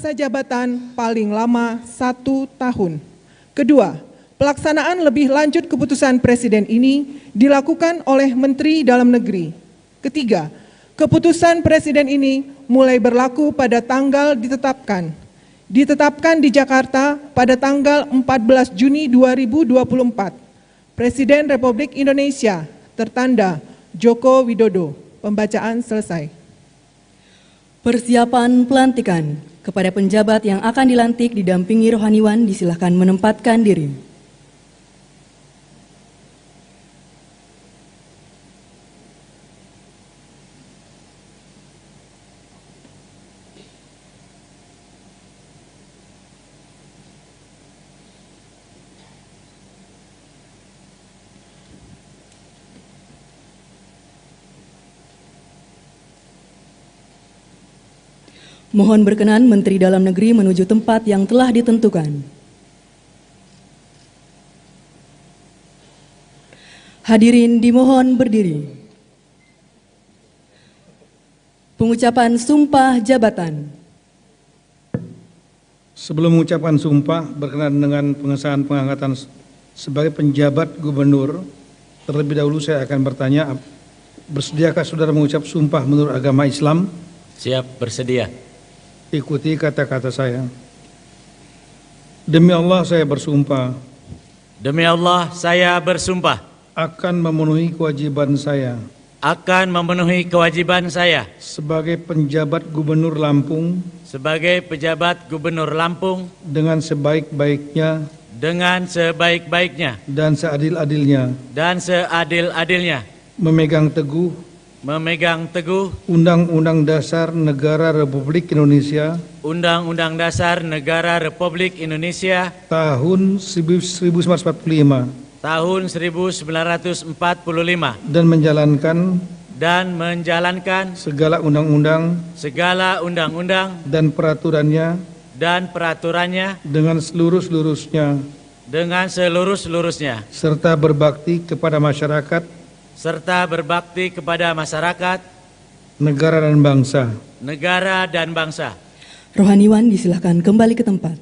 masa jabatan paling lama 1 tahun. Kedua, pelaksanaan lebih lanjut keputusan Presiden ini dilakukan oleh Menteri Dalam Negeri. Ketiga, keputusan Presiden ini mulai berlaku pada tanggal ditetapkan di Jakarta pada tanggal 14 Juni 2024. Presiden Republik Indonesia, tertanda Joko Widodo. Pembacaan selesai. Persiapan pelantikan. Kepada penjabat yang akan dilantik didampingi rohaniwan disilahkan menempatkan diri. Mohon berkenan Menteri Dalam Negeri menuju tempat yang telah ditentukan. Hadirin dimohon berdiri. Pengucapan sumpah jabatan. Sebelum mengucapkan sumpah berkenaan dengan pengesahan pengangkatan sebagai penjabat gubernur, terlebih dahulu saya akan bertanya, bersediakah saudara mengucap sumpah menurut agama Islam? Siap, bersedia. Ikuti kata-kata saya. Demi Allah saya bersumpah. Demi Allah, saya bersumpah Akan memenuhi kewajiban saya. akan memenuhi kewajiban saya Sebagai penjabat gubernur Lampung. sebagai pejabat Gubernur Lampung Dengan sebaik-baiknya. dengan sebaik-baiknya Dan seadil-adilnya. dan seadil-adilnya, Memegang teguh. Undang-Undang Dasar Negara Republik Indonesia. Dasar Negara Republik Indonesia Tahun 1945. tahun 1945 Dan menjalankan segala undang-undang dan peraturannya dengan seluruh-seluruhnya, serta berbakti kepada masyarakat, negara dan bangsa. Rohaniwan disilahkan kembali ke tempat.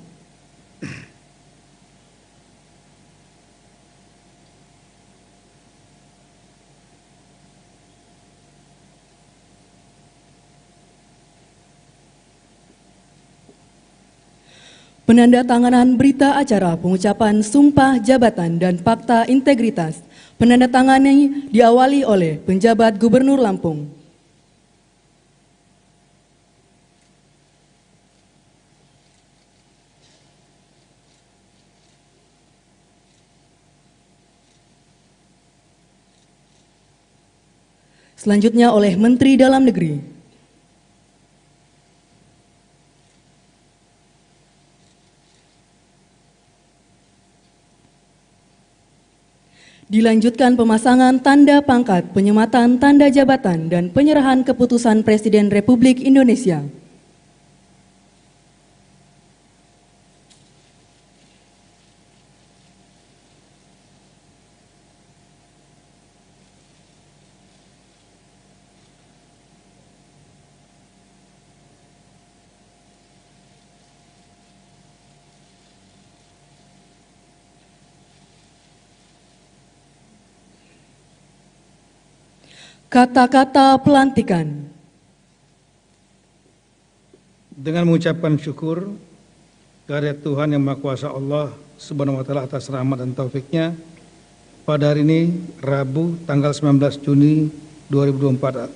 Penandatanganan berita acara pengucapan sumpah jabatan dan fakta integritas. Penandatanganan diawali oleh penjabat Gubernur Lampung. Selanjutnya oleh Menteri Dalam Negeri. Dilanjutkan pemasangan tanda pangkat, penyematan tanda jabatan, dan penyerahan keputusan Presiden Republik Indonesia. Kata-kata pelantikan. Dengan mengucapkan syukur kehadirat Tuhan Yang Maha Kuasa Allah Subhanahu wa Ta'ala atas rahmat dan taufiknya, pada hari ini Rabu tanggal 19 Juni 2024,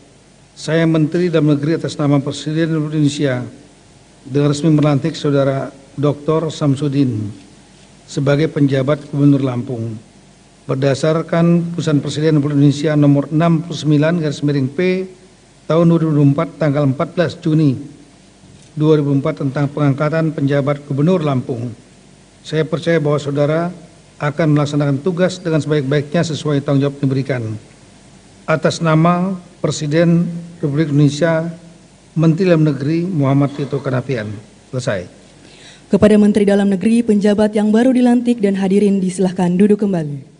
saya Menteri Dalam Negeri atas nama Presiden Republik Indonesia dengan resmi melantik Saudara Dr. Samsudin sebagai penjabat Gubernur Lampung. Berdasarkan Keputusan Presiden Republik Indonesia nomor 69/P tahun 2024 tanggal 14 Juni 2004 tentang pengangkatan penjabat Gubernur Lampung. Saya percaya bahwa saudara akan melaksanakan tugas dengan sebaik-baiknya sesuai tanggung jawab yang diberikan. Atas nama Presiden Republik Indonesia, Menteri Dalam Negeri Muhammad Tito Karnavian. Selesai. Kepada Menteri Dalam Negeri, penjabat yang baru dilantik dan hadirin disilahkan duduk kembali.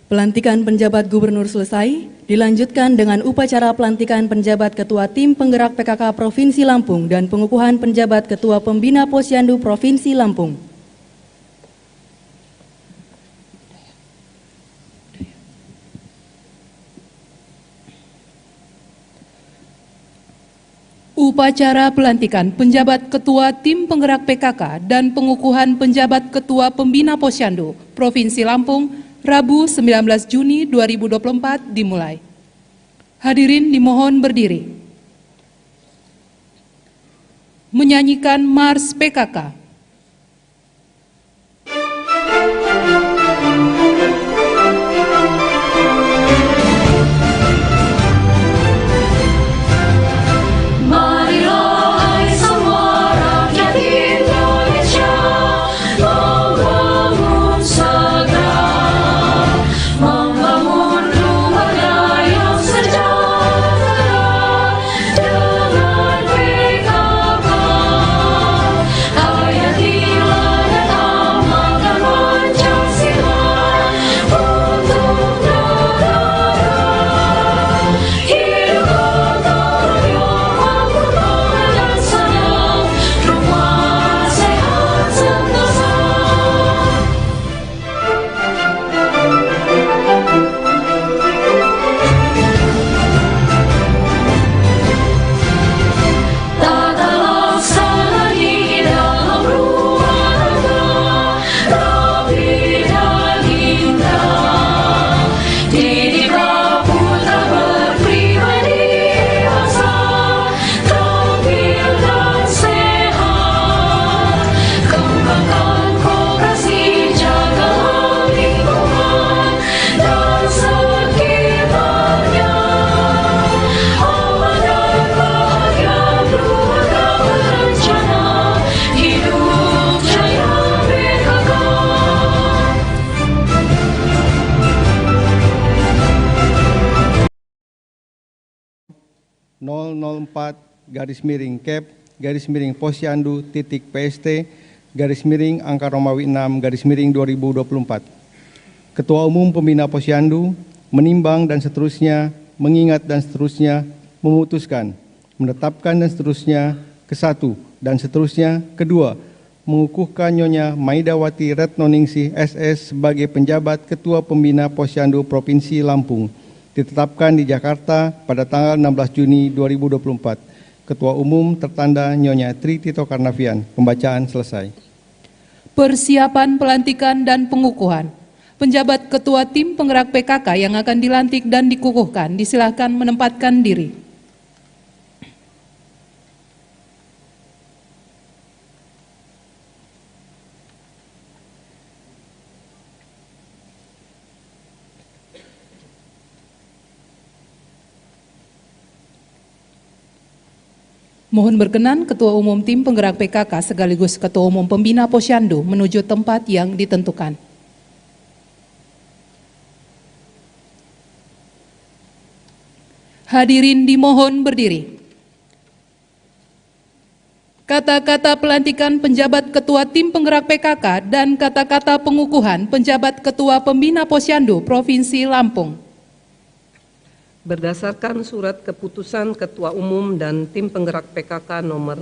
Pelantikan penjabat gubernur selesai, dilanjutkan dengan upacara pelantikan penjabat ketua tim penggerak PKK Provinsi Lampung dan pengukuhan penjabat ketua pembina Posyandu Provinsi Lampung. Upacara pelantikan penjabat ketua tim penggerak PKK dan pengukuhan penjabat ketua pembina Posyandu Provinsi Lampung Rabu 19 Juni 2024 dimulai. Hadirin dimohon berdiri. Menyanyikan Mars PKK. /PST/Angka Romawi 6/2024. Ketua Umum Pembina Posyandu menimbang dan seterusnya, mengingat dan seterusnya, memutuskan, menetapkan dan seterusnya, ke-1 dan seterusnya, kedua, mengukuhkan Nyonya Maidawati Retnoningsih SS sebagai penjabat Ketua Pembina Posyandu Provinsi Lampung, ditetapkan di Jakarta pada tanggal 16 Juni 2024. Ketua Umum tertanda Nyonya Tri Tito Karnavian. Pembacaan selesai. Persiapan pelantikan dan pengukuhan. Penjabat ketua tim penggerak PKK yang akan dilantik dan dikukuhkan, disilahkan menempatkan diri. Mohon berkenan Ketua Umum Tim Penggerak PKK sekaligus Ketua Umum Pembina Posyandu menuju tempat yang ditentukan. Hadirin dimohon berdiri. Kata-kata pelantikan penjabat Ketua Tim Penggerak PKK dan kata-kata pengukuhan penjabat Ketua Pembina Posyandu Provinsi Lampung. Berdasarkan surat keputusan Ketua Umum dan Tim Penggerak PKK nomor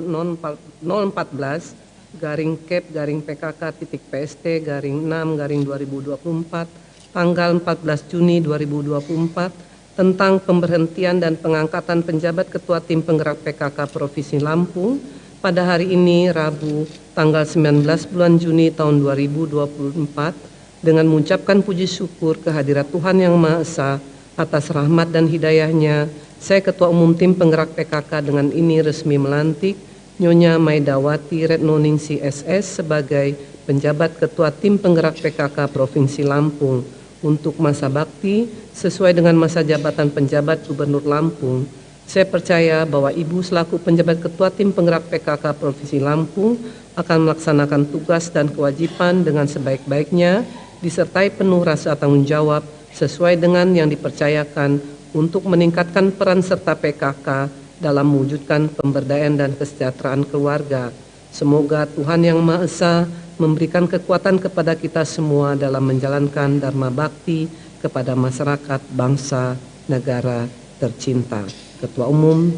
014-PKK.PST/6/2024 tanggal 14 Juni 2024 tentang pemberhentian dan pengangkatan penjabat Ketua Tim Penggerak PKK Provinsi Lampung pada hari ini Rabu tanggal 19 bulan Juni tahun 2024 dengan mengucapkan puji syukur kehadirat Tuhan Yang Maha Esa atas rahmat dan hidayahnya, saya Ketua Umum Tim Penggerak PKK dengan ini resmi melantik Nyonya Maidawati Retnoningsih SS sebagai penjabat Ketua Tim Penggerak PKK Provinsi Lampung untuk masa bakti sesuai dengan masa jabatan penjabat Gubernur Lampung. Saya percaya bahwa Ibu selaku penjabat Ketua Tim Penggerak PKK Provinsi Lampung akan melaksanakan tugas dan kewajiban dengan sebaik-baiknya, disertai penuh rasa tanggung jawab sesuai dengan yang dipercayakan untuk meningkatkan peran serta PKK dalam mewujudkan pemberdayaan dan kesejahteraan keluarga. Semoga Tuhan Yang Maha Esa memberikan kekuatan kepada kita semua dalam menjalankan Dharma Bakti kepada masyarakat bangsa negara tercinta. Ketua Umum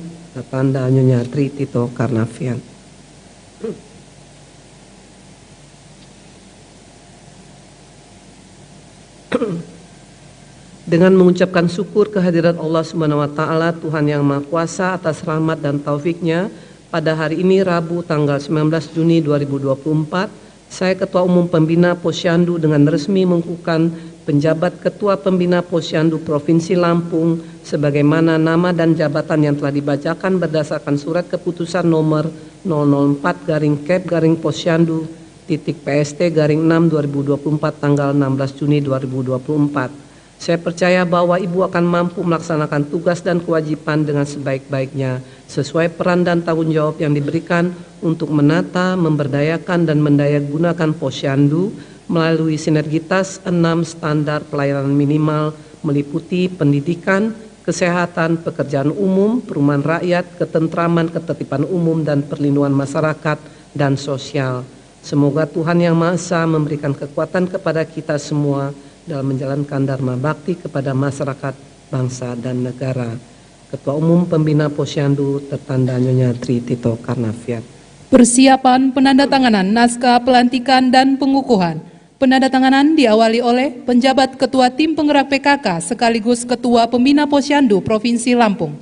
Tanda Nyonya Tri Tito Karnavian. Dengan mengucapkan syukur kehadiran Allah Subhanahu wa taala, Tuhan yang Maha Kuasa, atas rahmat dan taufiknya, pada hari ini Rabu tanggal 19 Juni 2024, saya Ketua Umum Pembina Posyandu dengan resmi mengukuhkan penjabat Ketua Pembina Posyandu Provinsi Lampung sebagaimana nama dan jabatan yang telah dibacakan berdasarkan surat keputusan nomor 004-Kep-Posyandu.PST-6/2024 tanggal 16 Juni 2024. Saya percaya bahwa Ibu akan mampu melaksanakan tugas dan kewajiban dengan sebaik-baiknya sesuai peran dan tanggung jawab yang diberikan untuk menata, memberdayakan dan mendayagunakan posyandu melalui sinergitas 6 standar pelayanan minimal meliputi pendidikan, kesehatan, pekerjaan umum, perumahan rakyat, ketentraman, ketertiban umum dan perlindungan masyarakat dan sosial. Semoga Tuhan Yang Maha Esa memberikan kekuatan kepada kita semua dalam menjalankan dharma bakti kepada masyarakat, bangsa, dan negara. Ketua Umum Pembina Posyandu tertanda Nyonya Tri Tito Karnavian. Persiapan penandatanganan naskah pelantikan dan pengukuhan. Penandatanganan diawali oleh penjabat Ketua Tim Penggerak PKK sekaligus Ketua Pembina Posyandu Provinsi Lampung.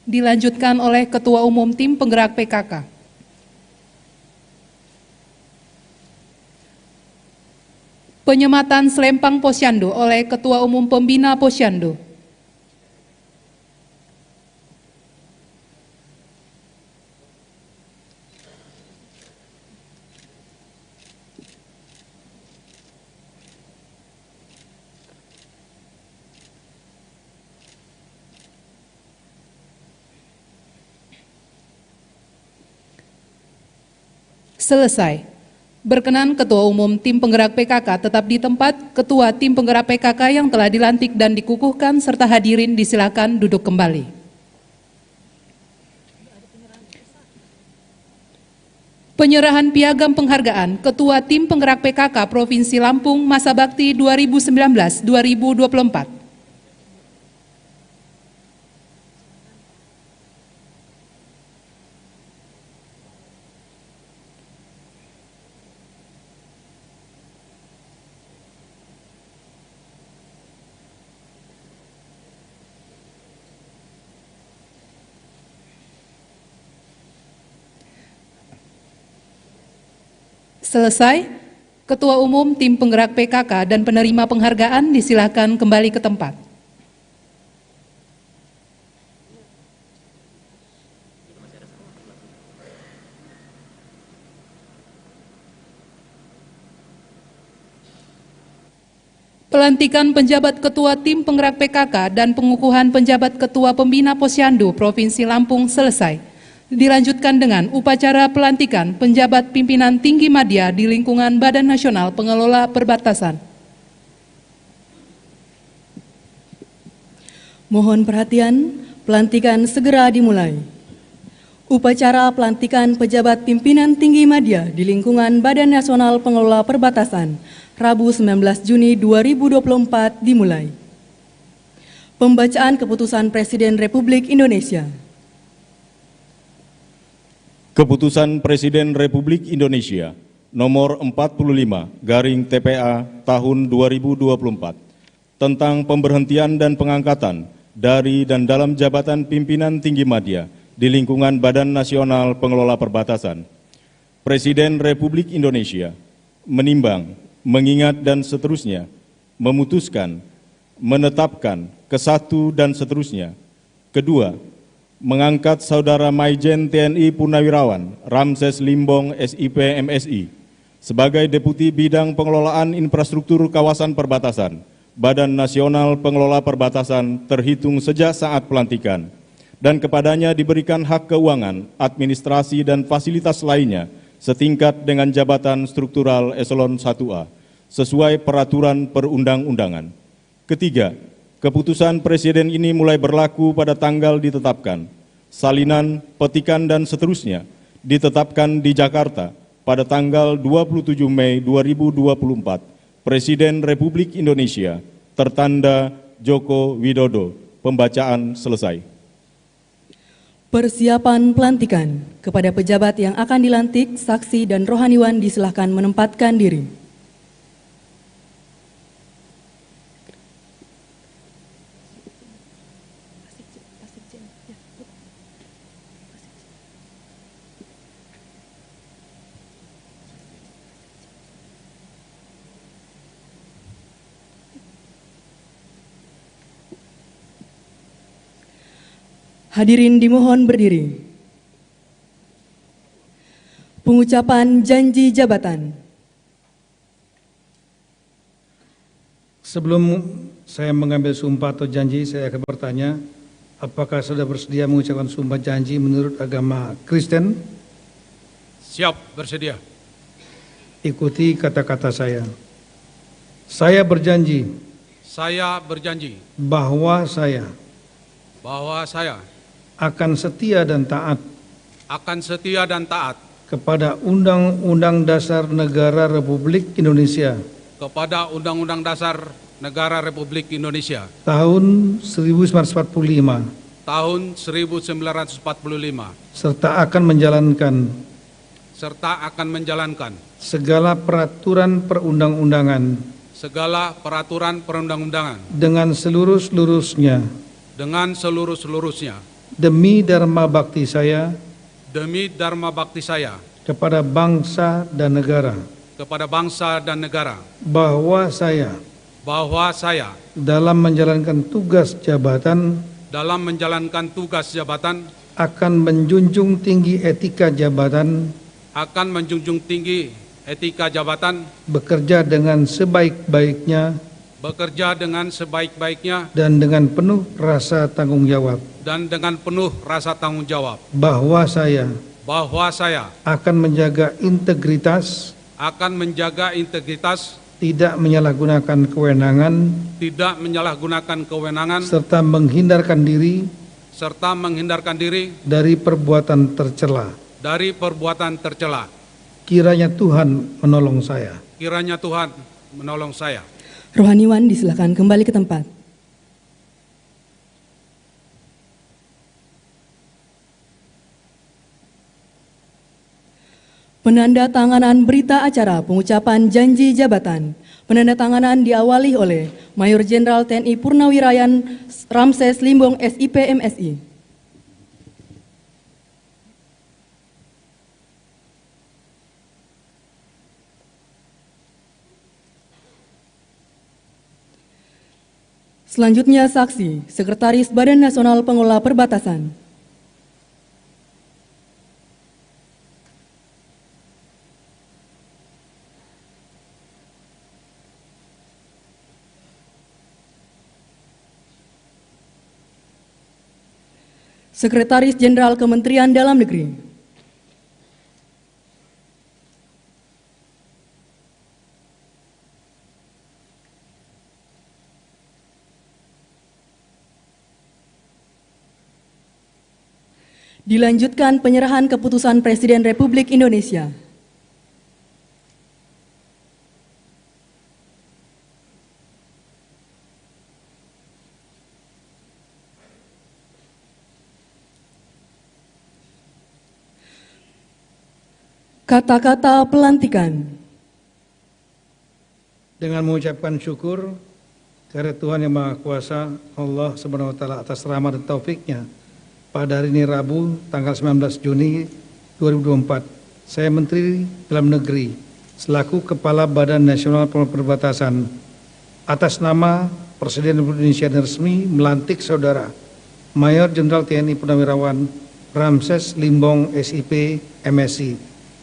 Dilanjutkan oleh Ketua Umum Tim Penggerak PKK. Penyematan selempang posyandu oleh Ketua Umum Pembina Posyandu. Selesai. Berkenan Ketua Umum Tim Penggerak PKK tetap di tempat, Ketua Tim Penggerak PKK yang telah dilantik dan dikukuhkan serta hadirin disilakan duduk kembali. Penyerahan piagam penghargaan Ketua Tim Penggerak PKK Provinsi Lampung Masa Bakti 2019-2024. Selesai, Ketua Umum Tim Penggerak PKK dan penerima penghargaan disilakan kembali ke tempat. Pelantikan penjabat Ketua Tim Penggerak PKK dan pengukuhan penjabat Ketua Pembina Posyandu Provinsi Lampung selesai. Dilanjutkan dengan upacara pelantikan penjabat pimpinan tinggi madya di lingkungan Badan Nasional Pengelola Perbatasan. Mohon perhatian, pelantikan segera dimulai. Upacara pelantikan pejabat pimpinan tinggi madya di lingkungan Badan Nasional Pengelola Perbatasan, Rabu 19 Juni 2024 dimulai. Pembacaan keputusan Presiden Republik Indonesia. Keputusan Presiden Republik Indonesia nomor 45/TPA tahun 2024 tentang pemberhentian dan pengangkatan dari dan dalam jabatan pimpinan tinggi madya di lingkungan Badan Nasional Pengelola Perbatasan. Presiden Republik Indonesia menimbang, mengingat dan seterusnya, memutuskan, menetapkan, ke-1 dan seterusnya. Kedua, mengangkat Saudara Maijen TNI Purnawirawan Ramses Limbong SIP MSI sebagai Deputi Bidang Pengelolaan Infrastruktur Kawasan Perbatasan Badan Nasional Pengelola Perbatasan terhitung sejak saat pelantikan dan kepadanya diberikan hak keuangan, administrasi, dan fasilitas lainnya setingkat dengan jabatan struktural eselon 1A, sesuai peraturan perundang-undangan. Ketiga, keputusan Presiden ini mulai berlaku pada tanggal ditetapkan. Salinan, petikan, dan seterusnya ditetapkan di Jakarta pada tanggal 27 Mei 2024. Presiden Republik Indonesia, tertanda Joko Widodo. Pembacaan selesai. Persiapan pelantikan kepada pejabat yang akan dilantik, saksi dan rohaniwan disilahkan menempatkan diri. Hadirin dimohon berdiri. Pengucapan janji jabatan. Sebelum saya mengambil sumpah atau janji, saya akan bertanya, apakah sudah bersedia mengucapkan sumpah janji menurut agama Kristen? Siap, bersedia. Ikuti kata-kata saya. Saya berjanji Saya berjanji bahwa saya akan setia dan taat kepada Undang-Undang Dasar Negara Republik Indonesia kepada Undang-Undang Dasar Negara Republik Indonesia tahun 1945 serta akan menjalankan segala peraturan perundang-undangan dengan seluruh-seluruhnya demi dharma bakti saya kepada bangsa dan negara, bahwa saya dalam menjalankan tugas jabatan akan menjunjung tinggi etika jabatan, bekerja dengan sebaik-baiknya dan dengan penuh rasa tanggung jawab, bahwa saya akan menjaga integritas, tidak menyalahgunakan kewenangan, serta menghindarkan diri dari perbuatan tercela. Kiranya Tuhan menolong saya. Rohaniwan disilakan kembali ke tempat. Penandatanganan berita acara pengucapan janji jabatan. Penandatanganan diawali oleh Mayor Jenderal TNI Purnawirawan Ramses Limbong SIP MSI. Selanjutnya saksi, Sekretaris Badan Nasional Pengelola Perbatasan. Sekretaris Jenderal Kementerian Dalam Negeri. Dilanjutkan penyerahan keputusan Presiden Republik Indonesia. Kata-kata pelantikan. Dengan mengucapkan syukur kepada Tuhan Yang Maha Kuasa, Allah Subhanahu wa Ta'ala, atas rahmat dan taufiknya, pada hari ini Rabu, tanggal 19 Juni 2024, saya Menteri Dalam Negeri selaku Kepala Badan Nasional Pengelola Perbatasan atas nama Presiden Republik Indonesia dan resmi melantik Saudara Mayor Jenderal TNI Purnawirawan Ramses Limbong SIP MSI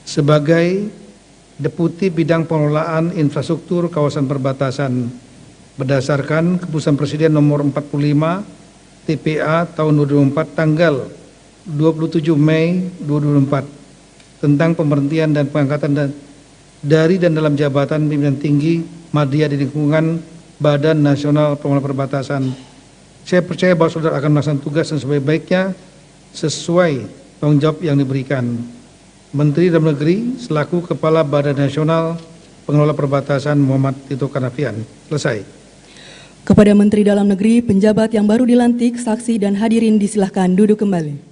sebagai Deputi Bidang Pengelolaan Infrastruktur Kawasan Perbatasan berdasarkan Keputusan Presiden nomor 45 TPA tahun 2024 tanggal 27 Mei 2024 tentang pemberhentian dan pengangkatan dari dan dalam jabatan pimpinan tinggi media di lingkungan Badan Nasional Pengelola Perbatasan. Saya percaya bahwa saudara akan melaksanakan tugas dan sebaik-baiknya sesuai tanggung jawab yang diberikan. Menteri Dalam Negeri selaku Kepala Badan Nasional Pengelola Perbatasan Muhammad Tito Karnavian. Selesai. Kepada Menteri Dalam Negeri, penjabat yang baru dilantik, saksi dan hadirin disilahkan duduk kembali.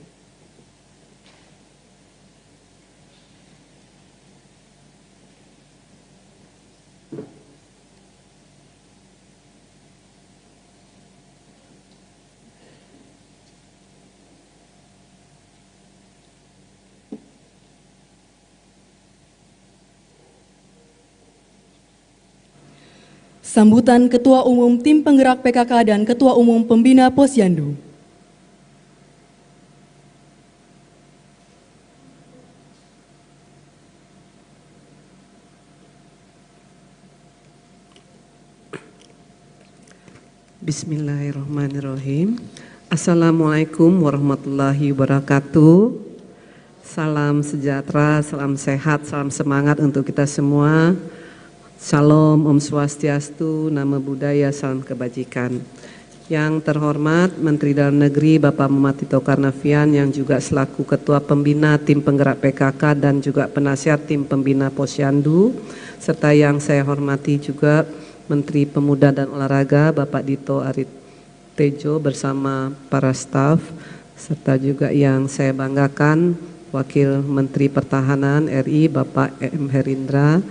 Sambutan Ketua Umum Tim Penggerak PKK dan Ketua Umum Pembina Posyandu. Bismillahirrahmanirrahim. Assalamualaikum warahmatullahi wabarakatuh. Salam sejahtera, salam sehat, salam semangat untuk kita semua. Salam, Om Swastiastu, Namo Buddhaya, salam kebajikan. Yang terhormat Menteri Dalam Negeri Bapak Muhammad Tito Karnavian yang juga selaku Ketua Pembina Tim Penggerak PKK dan juga Penasihat Tim Pembina Posyandu, serta yang saya hormati juga Menteri Pemuda dan Olahraga Bapak Dito Arit Tejo bersama para staf, serta juga yang saya banggakan Wakil Menteri Pertahanan RI Bapak M. Herindra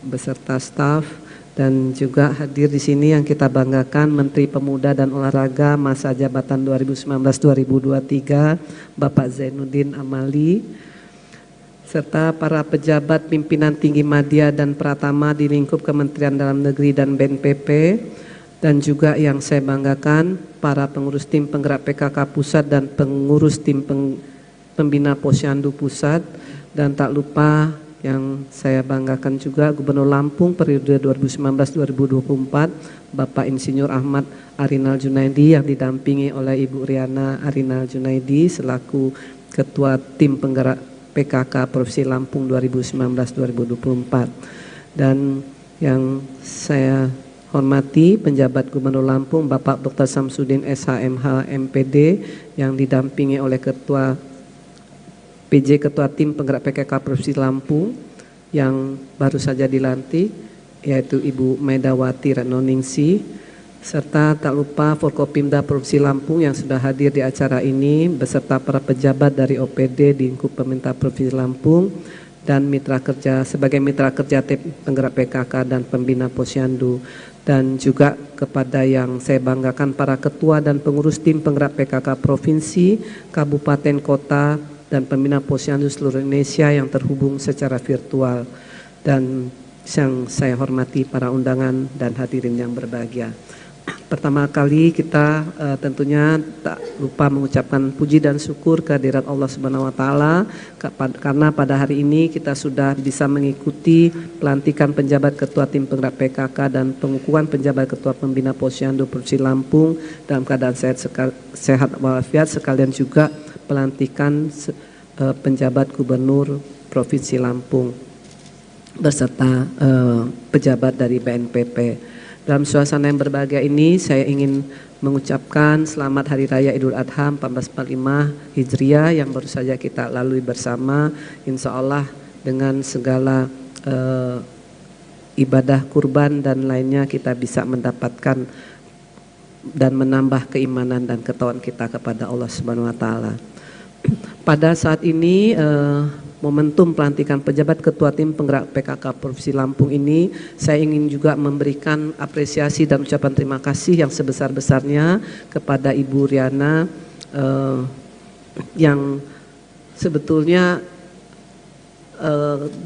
beserta staf, dan juga hadir di sini yang kita banggakan Menteri Pemuda dan Olahraga masa jabatan 2019-2023 Bapak Zainuddin Amali, serta para pejabat pimpinan tinggi media dan pratama di lingkup Kementerian Dalam Negeri dan BNPB, dan juga yang saya banggakan para pengurus tim penggerak PKK Pusat dan pengurus tim pembina Posyandu Pusat, dan tak lupa yang saya banggakan juga Gubernur Lampung periode 2019-2024 Bapak Insinyur Ahmad Arinal Junaidi yang didampingi oleh Ibu Riana Arinal Junaidi selaku Ketua Tim Penggerak PKK Provinsi Lampung 2019-2024. Dan yang saya hormati penjabat Gubernur Lampung Bapak Dr. Samsudin SHMH MPD yang didampingi oleh Ketua PJ Ketua Tim Penggerak PKK Provinsi Lampung yang baru saja dilantik, yaitu Ibu Medawati Retnoningsi, serta tak lupa Forkopimda Provinsi Lampung yang sudah hadir di acara ini beserta para pejabat dari OPD di lingkup pemerintah Provinsi Lampung dan mitra kerja sebagai mitra kerja Tim Penggerak PKK dan Pembina Posyandu, dan juga kepada yang saya banggakan para ketua dan pengurus tim penggerak PKK Provinsi, Kabupaten, Kota, dan Pembina Posyandu seluruh Indonesia yang terhubung secara virtual, dan yang saya hormati para undangan dan hadirin yang berbahagia. Pertama kali kita tentunya tak lupa mengucapkan puji dan syukur kehadirat Allah Subhanahu wa taala karena pada hari ini kita sudah bisa mengikuti pelantikan penjabat ketua tim penggerak PKK dan pengukuhan penjabat ketua pembina Posyandu Provinsi Lampung dalam keadaan sehat walafiat, sekalian juga pelantikan penjabat gubernur Provinsi Lampung beserta pejabat dari BNPB. Dalam suasana yang berbahagia ini saya ingin mengucapkan selamat Hari Raya Idul Adha 1445 Hijriah yang baru saja kita lalui bersama. Insya Allah dengan segala ibadah kurban dan lainnya kita bisa mendapatkan dan menambah keimanan dan ketakwaan kita kepada Allah Subhanahu wa taala. Pada saat ini momentum pelantikan pejabat ketua tim penggerak PKK Provinsi Lampung ini, saya ingin juga memberikan apresiasi dan ucapan terima kasih yang sebesar-besarnya kepada Ibu Riana yang sebetulnya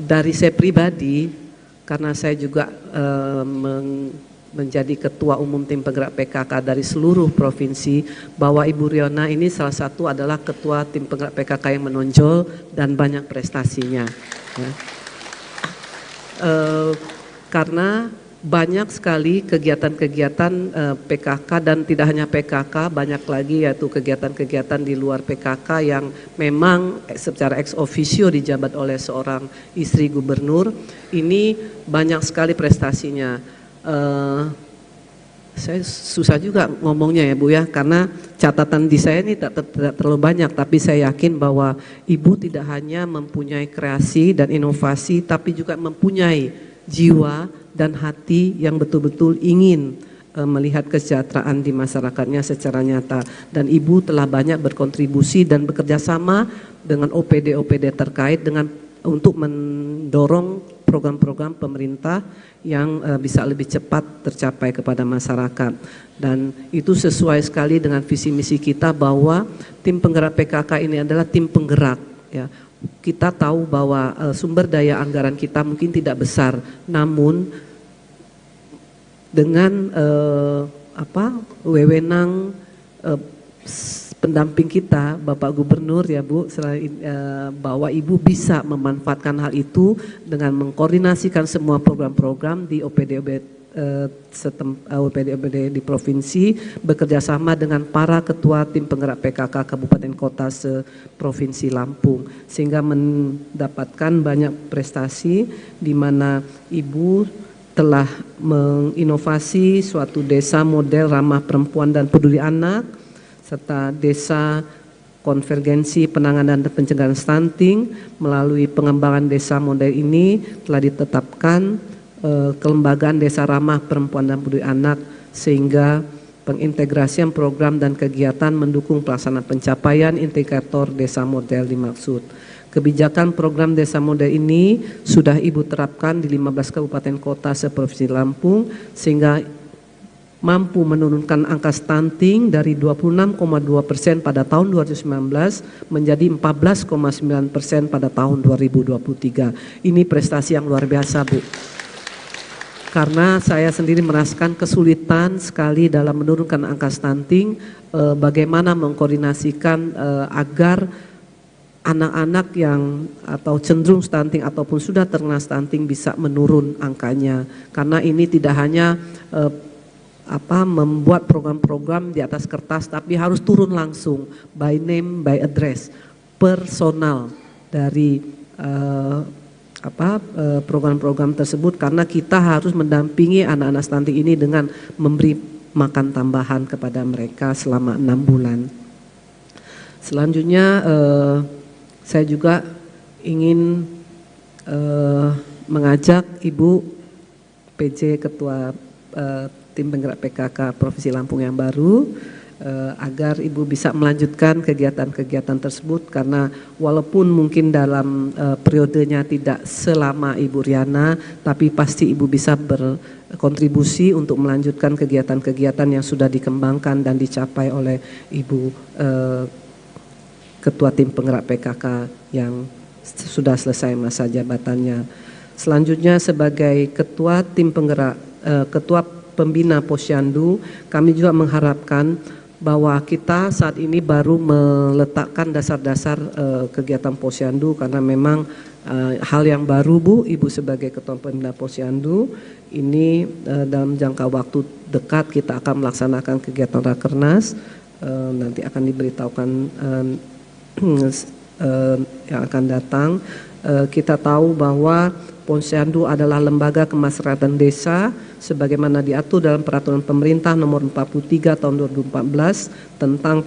dari saya pribadi, karena saya juga menjadi ketua umum tim penggerak PKK dari seluruh provinsi, bahwa Ibu Riana ini salah satu adalah ketua tim penggerak PKK yang menonjol dan banyak prestasinya. Ya. Karena banyak sekali kegiatan-kegiatan PKK dan tidak hanya PKK, banyak lagi yaitu kegiatan-kegiatan di luar PKK yang memang secara ex officio dijabat oleh seorang istri gubernur. Ini banyak sekali prestasinya. Saya susah juga ngomongnya ya Bu ya, karena catatan di saya ini tidak terlalu banyak, tapi saya yakin bahwa Ibu tidak hanya mempunyai kreasi dan inovasi, tapi juga mempunyai jiwa dan hati yang betul-betul ingin melihat kesejahteraan di masyarakatnya secara nyata. Dan Ibu telah banyak berkontribusi dan bekerja sama dengan OPD-OPD terkait untuk mendorong program-program pemerintah yang bisa lebih cepat tercapai kepada masyarakat. Dan itu sesuai sekali dengan visi misi kita bahwa tim penggerak PKK ini adalah tim penggerak ya. Kita tahu bahwa sumber daya anggaran kita mungkin tidak besar, namun dengan wewenang pendamping kita, Bapak Gubernur ya Bu, bahwa Ibu bisa memanfaatkan hal itu dengan mengkoordinasikan semua program-program di OPD-OPD di provinsi, bekerja sama dengan para ketua tim penggerak PKK kabupaten kota se-Provinsi Lampung, sehingga mendapatkan banyak prestasi di mana Ibu telah menginovasi suatu desa model ramah perempuan dan peduli anak, serta desa konvergensi penanganan dan pencegahan stunting. Melalui pengembangan desa model ini telah ditetapkan kelembagaan desa ramah perempuan dan peduli anak, sehingga pengintegrasian program dan kegiatan mendukung pelaksanaan pencapaian indikator desa model dimaksud. Kebijakan program desa model ini sudah Ibu terapkan di 15 kabupaten kota se-Provinsi Lampung, sehingga mampu menurunkan angka stunting dari 26,2% pada tahun 2019 menjadi 14,9% pada tahun 2023. Ini prestasi yang luar biasa Bu. Karena saya sendiri merasakan kesulitan sekali dalam menurunkan angka stunting, bagaimana mengkoordinasikan agar anak-anak yang atau cenderung stunting ataupun sudah terkena stunting bisa menurun angkanya. Karena ini tidak hanya membuat program-program di atas kertas, tapi harus turun langsung by name, by address, personal dari program-program tersebut, karena kita harus mendampingi anak-anak stunting ini dengan memberi makan tambahan kepada mereka selama 6 bulan. Selanjutnya saya juga ingin mengajak Ibu PJ Ketua Tim Penggerak PKK Provinsi Lampung yang baru agar Ibu bisa melanjutkan kegiatan-kegiatan tersebut, karena walaupun mungkin dalam periodenya tidak selama Ibu Riana, tapi pasti Ibu bisa berkontribusi untuk melanjutkan kegiatan-kegiatan yang sudah dikembangkan dan dicapai oleh Ibu Ketua Tim Penggerak PKK yang sudah selesai masa jabatannya. Selanjutnya sebagai Ketua Tim Penggerak, Ketua Pembina Posyandu, kami juga mengharapkan bahwa kita saat ini baru meletakkan dasar-dasar kegiatan Posyandu, karena memang hal yang baru Bu, Ibu sebagai Ketua Pembina Posyandu ini dalam jangka waktu dekat kita akan melaksanakan kegiatan Rakernas, nanti akan diberitahukan yang akan datang. Kita tahu bahwa Posyandu adalah lembaga kemasyarakatan desa sebagaimana diatur dalam Peraturan Pemerintah Nomor 43 Tahun 2014 tentang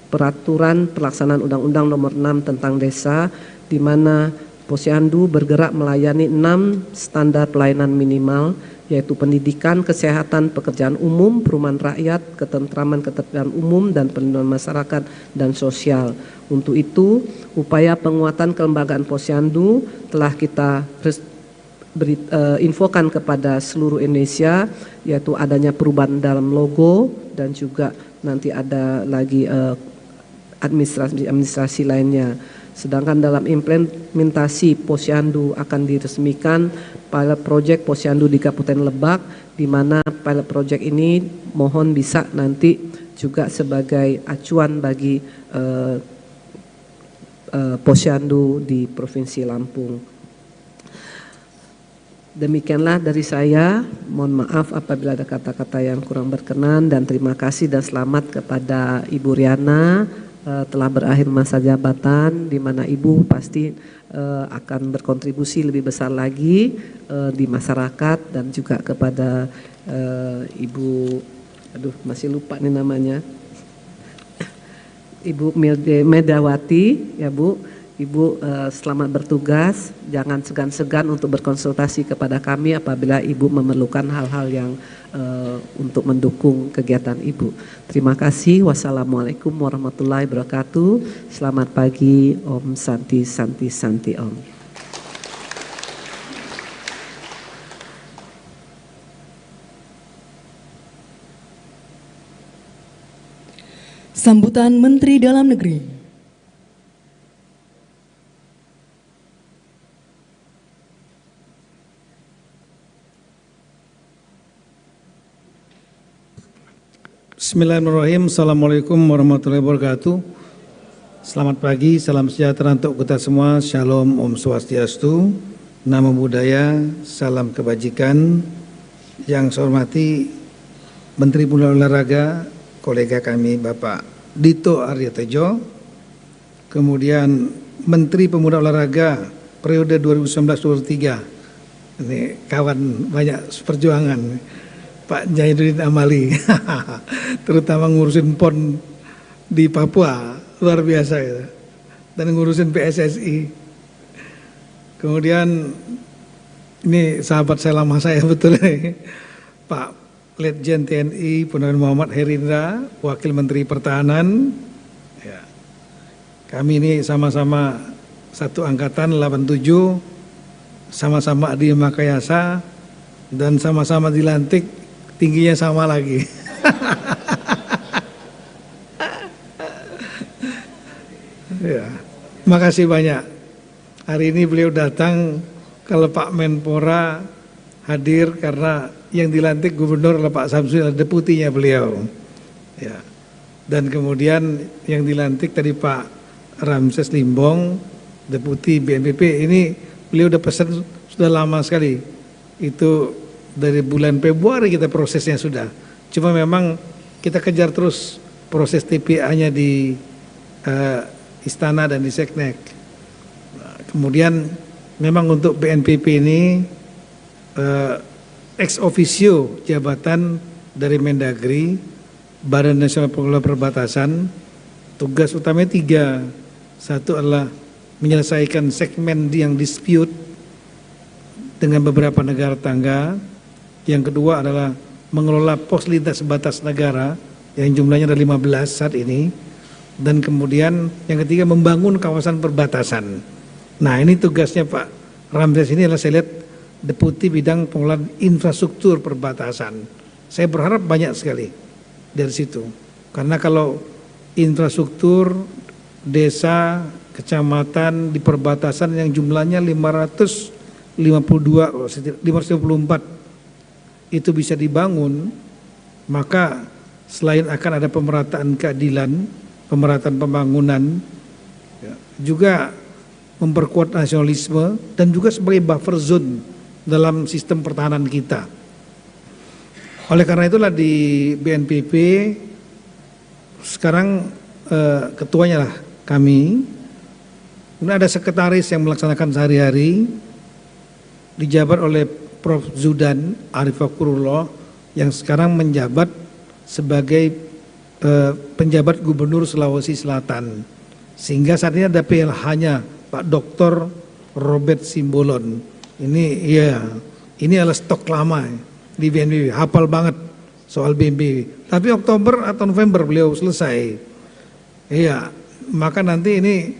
Peraturan Pelaksanaan Undang-Undang Nomor 6 tentang Desa, di mana Posyandu bergerak melayani 6 standar pelayanan minimal, yaitu pendidikan, kesehatan, pekerjaan umum, perumahan rakyat, ketentraman, ketertiban umum, dan perlindungan masyarakat dan sosial. Untuk itu, upaya penguatan kelembagaan Posyandu telah kita infokan kepada seluruh Indonesia, yaitu adanya perubahan dalam logo dan juga nanti ada lagi administrasi lainnya. Sedangkan dalam implementasi Posyandu akan diresmikan pilot project Posyandu di Kabupaten Lebak, di mana pilot project ini mohon bisa nanti juga sebagai acuan bagi Posyandu di Provinsi Lampung. Demikianlah dari saya, mohon maaf apabila ada kata-kata yang kurang berkenan, dan terima kasih dan selamat kepada Ibu Riana telah berakhir masa jabatan, di mana Ibu pasti akan berkontribusi lebih besar lagi di masyarakat, dan juga kepada Ibu, masih lupa nih namanya, Ibu Medawati, ya Bu. Ibu selamat bertugas, jangan segan-segan untuk berkonsultasi kepada kami apabila Ibu memerlukan hal-hal yang untuk mendukung kegiatan Ibu. Terima kasih. Wassalamualaikum warahmatullahi wabarakatuh. Selamat pagi. Om Santi Santi Santi Om. Sambutan Menteri Dalam Negeri. Bismillahirrahmanirrahim. Assalamualaikum warahmatullahi wabarakatuh. Selamat pagi, salam sejahtera untuk kita semua. Shalom, Om Swastiastu, Namo Buddhaya, salam kebajikan. Yang saya hormati Menteri Pemuda Olahraga, kolega kami Bapak Dito Aryo Tejo, kemudian Menteri Pemuda Olahraga periode 2019-2023, ini kawan banyak perjuangan, Pak Zainuddin Amali, terutama ngurusin PON di Papua, luar biasa gitu. Dan ngurusin PSSI. Kemudian ini sahabat saya lama saya betul nih, Pak Letjen TNI Purnawirawan Muhammad Herindra, Wakil Menteri Pertahanan. Ya. Kami ini sama-sama satu angkatan 87, sama-sama di Makayasa, dan sama-sama dilantik. Tingginya sama lagi. Ya, makasih banyak. Hari ini beliau datang, kalau Pak Menpora hadir karena yang dilantik gubernur adalah Pak Samsul, deputinya beliau. Ya. Dan kemudian yang dilantik tadi Pak Ramses Limbong, deputi BNPB. Ini beliau udah pesan sudah lama sekali. Itu dari bulan Februari kita prosesnya sudah. Cuma memang kita kejar terus proses TPA-nya di Istana dan di Seknek. Nah, kemudian memang untuk BNPB ini ex officio jabatan dari Mendagri, Badan Nasional Pengelola Perbatasan, tugas utamanya 3. Satu adalah menyelesaikan segmen yang dispute dengan beberapa negara tangga. Yang kedua adalah mengelola pos lintas batas negara yang jumlahnya ada 15 saat ini. Dan kemudian yang ketiga membangun kawasan perbatasan. Nah, ini tugasnya Pak Ramses ini adalah saya lihat Deputi Bidang Pengelolaan Infrastruktur Perbatasan. Saya berharap banyak sekali dari situ. Karena kalau infrastruktur desa, kecamatan di perbatasan yang jumlahnya 554 itu bisa dibangun, maka selain akan ada pemerataan keadilan, pemerataan pembangunan, ya, juga memperkuat nasionalisme dan juga sebagai buffer zone dalam sistem pertahanan kita. Oleh karena itulah di BNPB sekarang ketuanya lah kami, kemudian ada sekretaris yang melaksanakan sehari-hari, dijabat oleh Prof. Zudan Arif Fakrullah yang sekarang menjabat sebagai penjabat Gubernur Sulawesi Selatan. Sehingga saat ini ada PLH-nya Pak Dr. Robert Simbolon. Ini ya, ini adalah stok lama di BNPB, hafal banget soal BNPB. Tapi Oktober atau November beliau selesai. Iya, maka nanti ini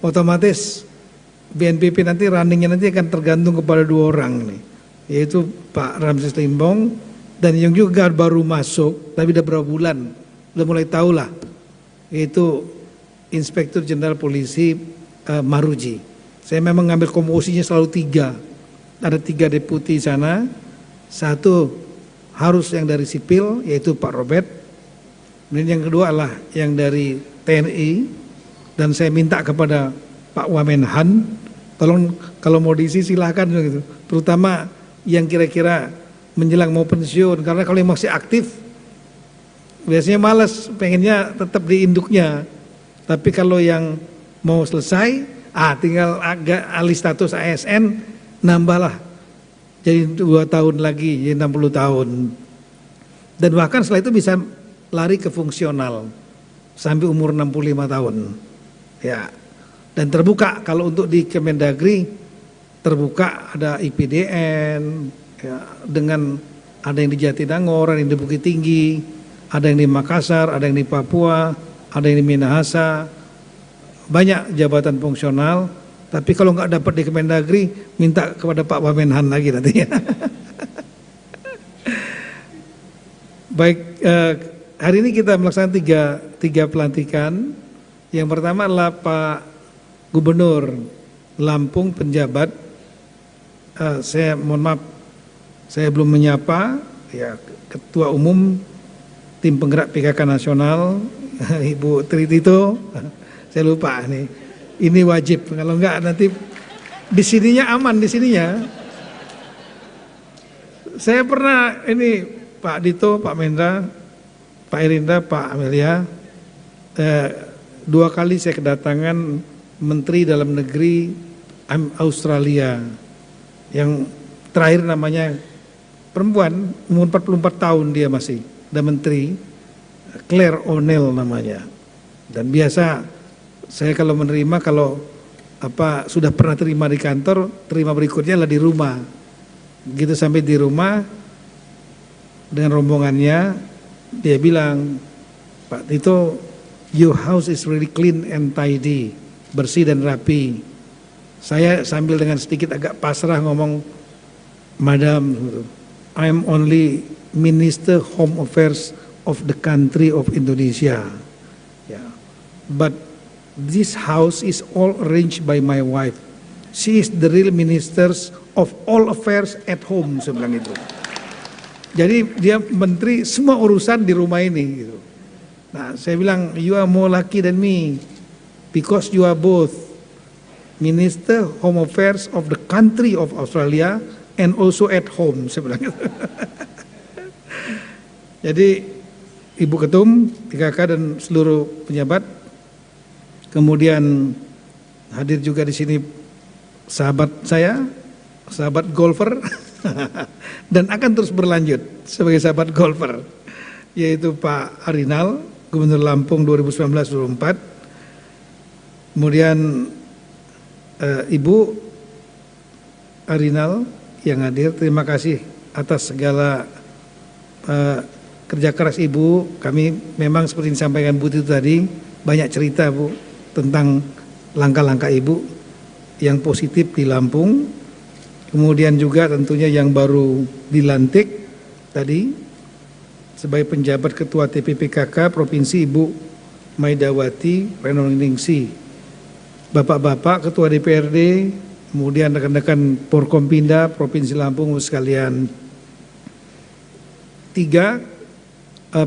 otomatis BNPB nanti runningnya nanti akan tergantung kepada 2 orang nih. Yaitu Pak Ramses Limbong dan yang juga baru masuk tapi udah berapa bulan udah mulai tahu lah, yaitu Inspektur Jenderal Polisi Maruji. Saya memang ngambil komposisinya selalu 3, ada 3 deputi sana, 1 harus yang dari sipil yaitu Pak Robert, kemudian yang kedua adalah yang dari TNI, dan saya minta kepada Pak Wamenhan tolong kalau mau diisi silahkan gitu, terutama yang kira-kira menjelang mau pensiun, karena kalau yang masih aktif biasanya malas, pengennya tetap di induknya. Tapi kalau yang mau selesai, tinggal agak alih status ASN, nambahlah jadi 2 tahun lagi, jadi 60 tahun. Dan bahkan setelah itu bisa lari ke fungsional sampai umur 65 tahun. Ya. Dan terbuka kalau untuk di Kemendagri, terbuka ada IPDN, ya, dengan ada yang di Jatinangor, ada yang di Bukit Tinggi, ada yang di Makassar, ada yang di Papua, ada yang di Minahasa, banyak jabatan fungsional. Tapi kalau nggak dapat di Kemendagri, minta kepada Pak Wamenhan lagi nantinya. Baik, hari ini kita melaksanakan tiga pelantikan. Yang pertama adalah Pak Gubernur Lampung penjabat. Saya mohon maaf, saya belum menyapa ya Ketua Umum Tim Penggerak PKK Nasional, Ibu Tritito. Saya lupa nih. Ini wajib, kalau enggak nanti di sininya aman, di sininya. Saya pernah ini Pak Dito, Pak Mendra, Pak Erinda, Pak Amelia, 2 kali saya kedatangan Menteri Dalam Negeri Australia, yang terakhir namanya perempuan, umur 44 tahun dia masih, dan Menteri Claire O'Neill namanya. Dan biasa saya kalau menerima, kalau sudah pernah terima di kantor, terima berikutnya lah di rumah. Begitu sampai di rumah dengan rombongannya, dia bilang, Pak Tito, your house is really clean and tidy, bersih dan rapi. Saya sambil dengan sedikit agak pasrah ngomong, Madam, I'm only Minister Home Affairs of the country of Indonesia. Yeah. But this house is all arranged by my wife. She is the real ministers of all affairs at home, saya bilang itu. Jadi dia menteri semua urusan di rumah ini gitu. Nah, saya bilang, you are more lucky than me because you are both Minister Home Affairs of the country of Australia and also at home, saya bilang gitu. Jadi Ibu Ketum PKK dan seluruh pejabat, kemudian hadir juga di sini sahabat saya, sahabat golfer, dan akan terus berlanjut sebagai sahabat golfer, yaitu Pak Arinal, Gubernur Lampung 2019-2024. Kemudian Ibu Arinal yang hadir, terima kasih atas segala kerja keras Ibu. Kami memang seperti disampaikan Bu Tito tadi, banyak cerita Bu tentang langkah-langkah Ibu yang positif di Lampung. Kemudian juga tentunya yang baru dilantik tadi sebagai penjabat Ketua TPPKK Provinsi, Ibu Maidawati Renoningsi. Bapak-bapak Ketua DPRD, kemudian rekan-rekan Porkompinda Provinsi Lampung sekalian. 3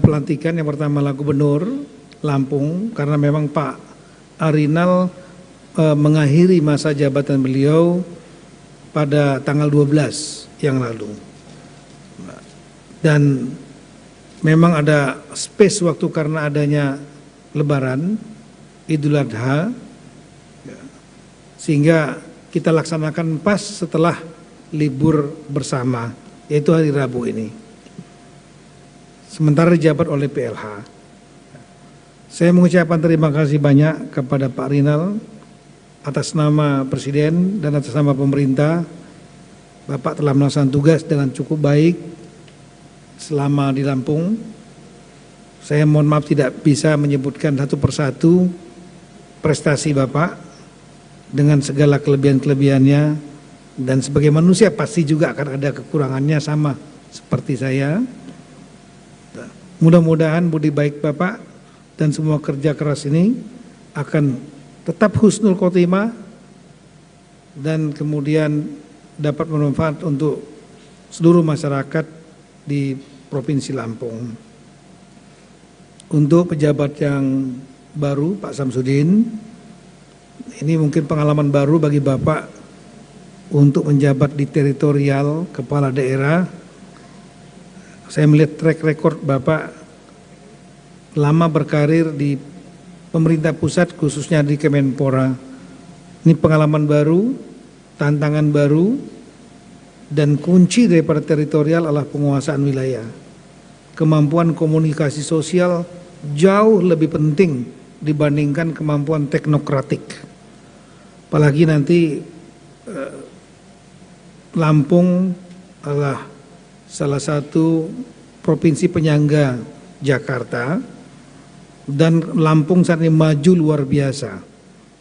pelantikan, yang pertama adalah Gubernur Lampung, karena memang Pak Arinal mengakhiri masa jabatan beliau pada tanggal 12 yang lalu. Dan memang ada space waktu karena adanya Lebaran, Idul Adha, sehingga kita laksanakan pas setelah libur bersama, yaitu hari Rabu ini. Sementara dijabat oleh PLH. Saya mengucapkan terima kasih banyak kepada Pak Arinal atas nama Presiden dan atas nama pemerintah. Bapak telah melaksanakan tugas dengan cukup baik selama di Lampung. Saya mohon maaf tidak bisa menyebutkan satu persatu prestasi Bapak dengan segala kelebihan-kelebihannya, dan sebagai manusia pasti juga akan ada kekurangannya sama seperti saya. Mudah-mudahan budi baik Bapak dan semua kerja keras ini akan tetap husnul khotimah dan kemudian dapat bermanfaat untuk seluruh masyarakat di Provinsi Lampung. Untuk pejabat yang baru, Pak Samsudin, ini mungkin pengalaman baru bagi Bapak untuk menjabat di teritorial kepala daerah. Saya melihat track record Bapak lama berkarir di pemerintah pusat khususnya di Kemenpora. Ini pengalaman baru, tantangan baru, dan kunci daripada teritorial adalah penguasaan wilayah. Kemampuan komunikasi sosial jauh lebih penting dibandingkan kemampuan teknokratik. Apalagi nanti Lampung adalah salah satu provinsi penyangga Jakarta, dan Lampung saat ini maju luar biasa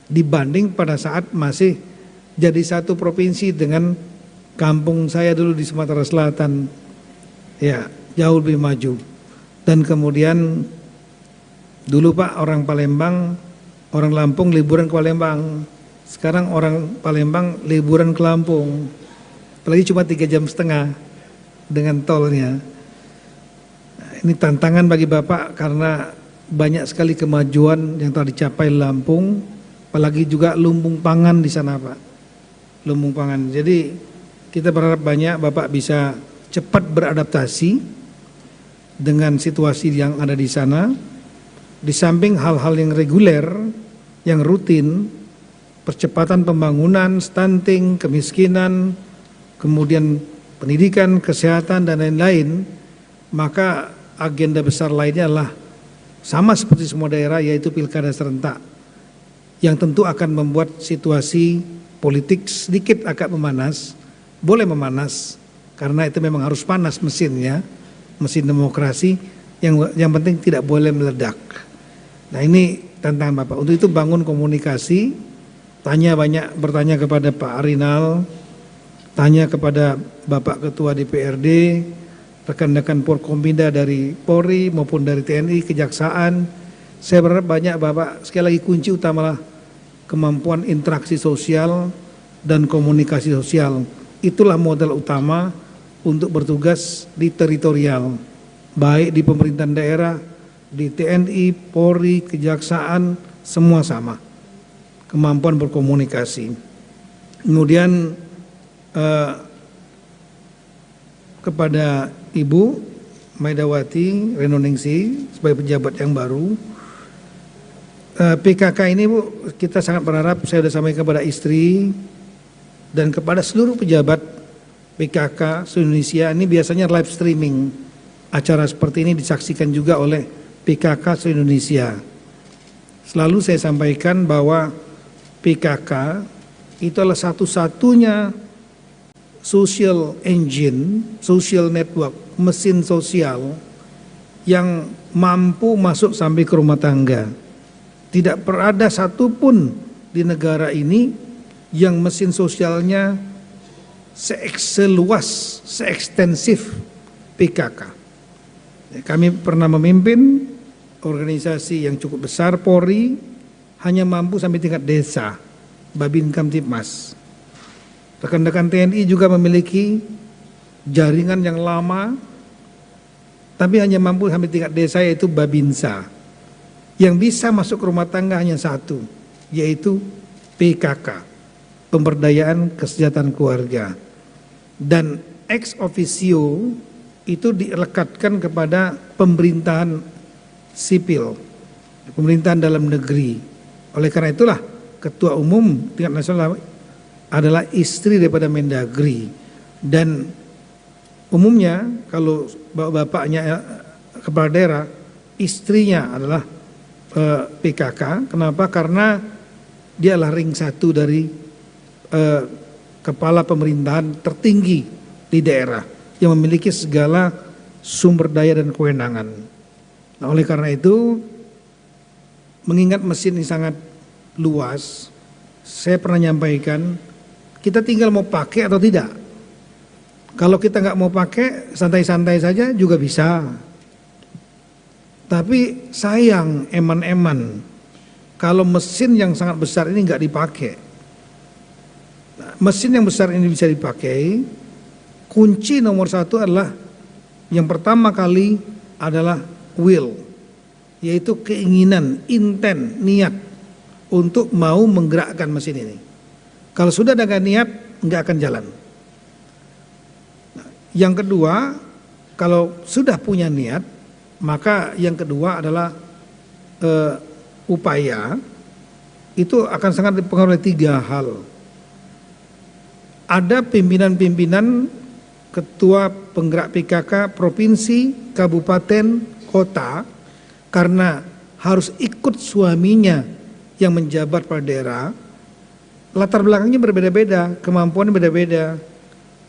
dibanding pada saat masih jadi satu provinsi dengan kampung saya dulu di Sumatera Selatan. Ya, jauh lebih maju. Dan kemudian dulu Pak, orang Palembang, orang Lampung liburan ke Palembang. Sekarang orang Palembang liburan ke Lampung. Apalagi cuma 3,5 jam dengan tolnya. Nah, ini tantangan bagi Bapak karena banyak sekali kemajuan yang telah dicapai Lampung, apalagi juga lumbung pangan di sana Pak. Lumbung pangan. Jadi kita berharap banyak Bapak bisa cepat beradaptasi dengan situasi yang ada di sana. Di samping hal-hal yang reguler, yang rutin, percepatan pembangunan, stunting, kemiskinan, kemudian pendidikan, kesehatan, dan lain-lain, maka agenda besar lainnya adalah sama seperti semua daerah, yaitu pilkada serentak, yang tentu akan membuat situasi politik sedikit agak memanas, boleh memanas, karena itu memang harus panas mesinnya, mesin demokrasi, yang penting tidak boleh meledak. Nah ini tantangan Bapak, untuk itu bangun komunikasi, bertanya kepada Pak Arinal, tanya kepada Bapak Ketua DPRD, rekan-rekan Porkompinda dari Polri maupun dari TNI, Kejaksaan. Saya berharap banyak Bapak, sekali lagi kunci utamalah kemampuan interaksi sosial dan komunikasi sosial. Itulah modal utama untuk bertugas di teritorial, baik di pemerintahan daerah, di TNI, Polri, Kejaksaan, semua sama. Kemampuan berkomunikasi. Kemudian kepada Ibu Maidawati Renoningsi sebagai pejabat yang baru, PKK ini Bu, kita sangat berharap, saya sudah sampaikan kepada istri dan kepada seluruh pejabat PKK se-Indonesia. Ini biasanya live streaming, acara seperti ini disaksikan juga oleh PKK se-Indonesia. Selalu saya sampaikan bahwa PKK itu adalah satu-satunya social engine, social network, mesin sosial yang mampu masuk sampai ke rumah tangga. Tidak ada satupun di negara ini yang mesin sosialnya seluas, seekstensif PKK. Kami pernah memimpin organisasi yang cukup besar, Polri, hanya mampu sampai tingkat desa, Babin Kamtipmas. Rekan-rekan TNI juga memiliki jaringan yang lama, tapi hanya mampu sampai tingkat desa, yaitu Babinsa. Yang bisa masuk ke rumah tangga hanya satu, yaitu PKK, Pemberdayaan Kesejahteraan Keluarga. Dan ex officio itu dilekatkan kepada pemerintahan sipil, pemerintahan dalam negeri. Oleh karena itulah Ketua Umum tingkat nasional adalah istri daripada Mendagri, dan umumnya kalau bapaknya kepala daerah, istrinya adalah PKK. Kenapa? Karena dia adalah ring satu dari kepala pemerintahan tertinggi di daerah yang memiliki segala sumber daya dan kewenangan. Nah, oleh karena itu, mengingat mesin ini sangat luas, saya pernah nyampaikan, kita tinggal mau pakai atau tidak. Kalau kita nggak mau pakai, santai-santai saja juga bisa. Tapi sayang, eman-eman, kalau mesin yang sangat besar ini nggak dipakai. Nah, mesin yang besar ini bisa dipakai, kunci nomor satu adalah, yang pertama kali adalah will, yaitu keinginan, intent, niat untuk mau menggerakkan mesin ini. Kalau sudah ada niat, nggak akan jalan. Nah, yang kedua, kalau sudah punya niat, maka yang kedua adalah upaya itu akan sangat dipengaruhi oleh 3 hal. Ada pimpinan-pimpinan ketua penggerak PKK provinsi, kabupaten, kota, karena harus ikut suaminya yang menjabat pada daerah, latar belakangnya berbeda-beda, kemampuannya berbeda-beda.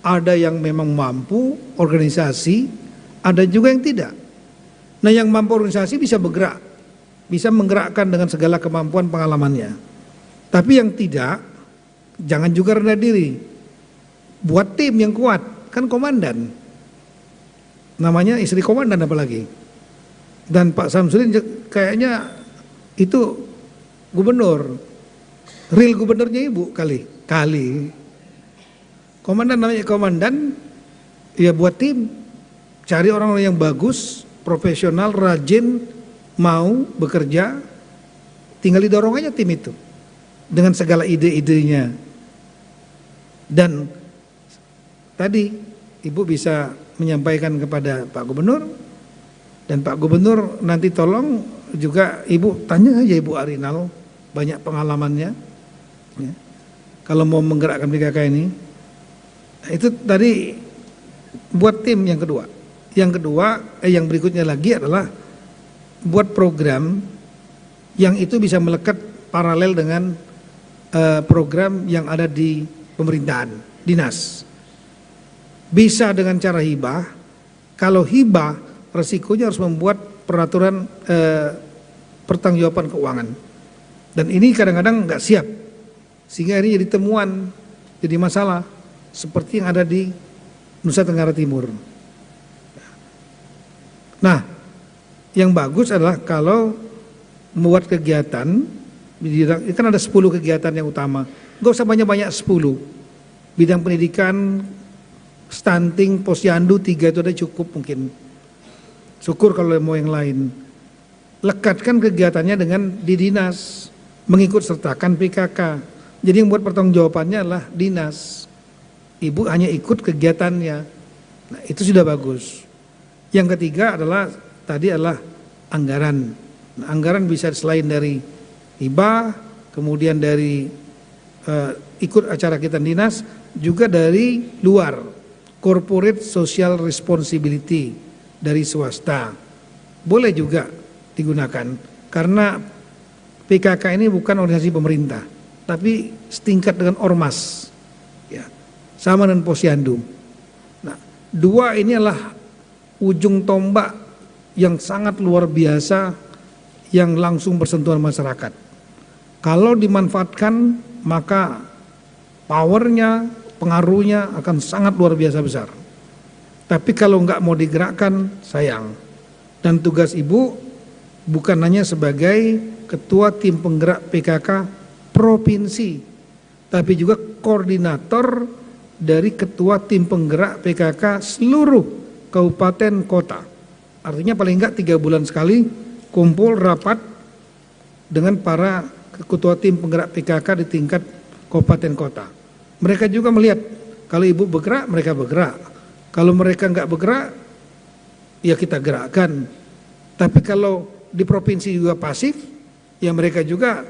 Ada yang memang mampu organisasi, ada juga yang tidak. Nah, yang mampu organisasi bisa bergerak, bisa menggerakkan dengan segala kemampuan pengalamannya. Tapi yang tidak, jangan juga rendah diri. Buat tim yang kuat, kan komandan. Namanya istri komandan apalagi. Dan Pak Samsudin kayaknya itu gubernur. Real gubernurnya ibu kali. Komandan namanya komandan, ya buat tim. Cari orang-orang yang bagus, profesional, rajin, mau bekerja, tinggal didorong aja tim itu. Dengan segala ide-idenya. Dan tadi Ibu bisa menyampaikan kepada Pak Gubernur, dan Pak Gubernur nanti tolong juga Ibu tanya aja Ibu Arinal, banyak pengalamannya ya, kalau mau menggerakkan PKK ini. Nah, itu tadi buat tim yang kedua. Yang kedua, yang berikutnya lagi adalah buat program yang itu bisa melekat paralel dengan program yang ada di pemerintahan, dinas. Bisa dengan cara hibah. Kalau hibah, resikonya harus membuat peraturan pertanggungjawaban keuangan. Dan ini kadang-kadang nggak siap, sehingga ini jadi temuan, jadi masalah seperti yang ada di Nusa Tenggara Timur. Nah, yang bagus adalah kalau membuat kegiatan, ini kan ada 10 kegiatan yang utama, nggak usah banyak-banyak 10. Bidang pendidikan, stunting, posyandu 3 itu ada cukup mungkin. Syukur kalau mau yang lain. Lekatkan kegiatannya dengan di dinas, mengikut sertakan PKK. Jadi yang buat pertanggungjawabannya adalah dinas. Ibu hanya ikut kegiatannya. Nah, itu sudah bagus. Yang ketiga adalah tadi adalah anggaran. Nah, anggaran bisa selain dari hibah, kemudian dari ikut acara kegiatan dinas, juga dari luar. Corporate Social Responsibility dari swasta boleh juga digunakan, karena PKK ini bukan organisasi pemerintah, tapi setingkat dengan ormas, ya, sama dengan posyandu. Nah, 2 ini adalah ujung tombak yang sangat luar biasa yang langsung bersentuhan masyarakat. Kalau dimanfaatkan, maka powernya, pengaruhnya akan sangat luar biasa besar. Tapi kalau nggak mau digerakkan, sayang. Dan tugas Ibu bukan hanya sebagai ketua tim penggerak PKK provinsi, tapi juga koordinator dari ketua tim penggerak PKK seluruh kabupaten kota. Artinya paling nggak 3 bulan sekali kumpul rapat dengan para ketua tim penggerak PKK di tingkat kabupaten kota. Mereka juga melihat kalau Ibu bergerak, mereka bergerak. Kalau mereka nggak bergerak, ya kita gerakkan. Tapi kalau di provinsi juga pasif, ya mereka juga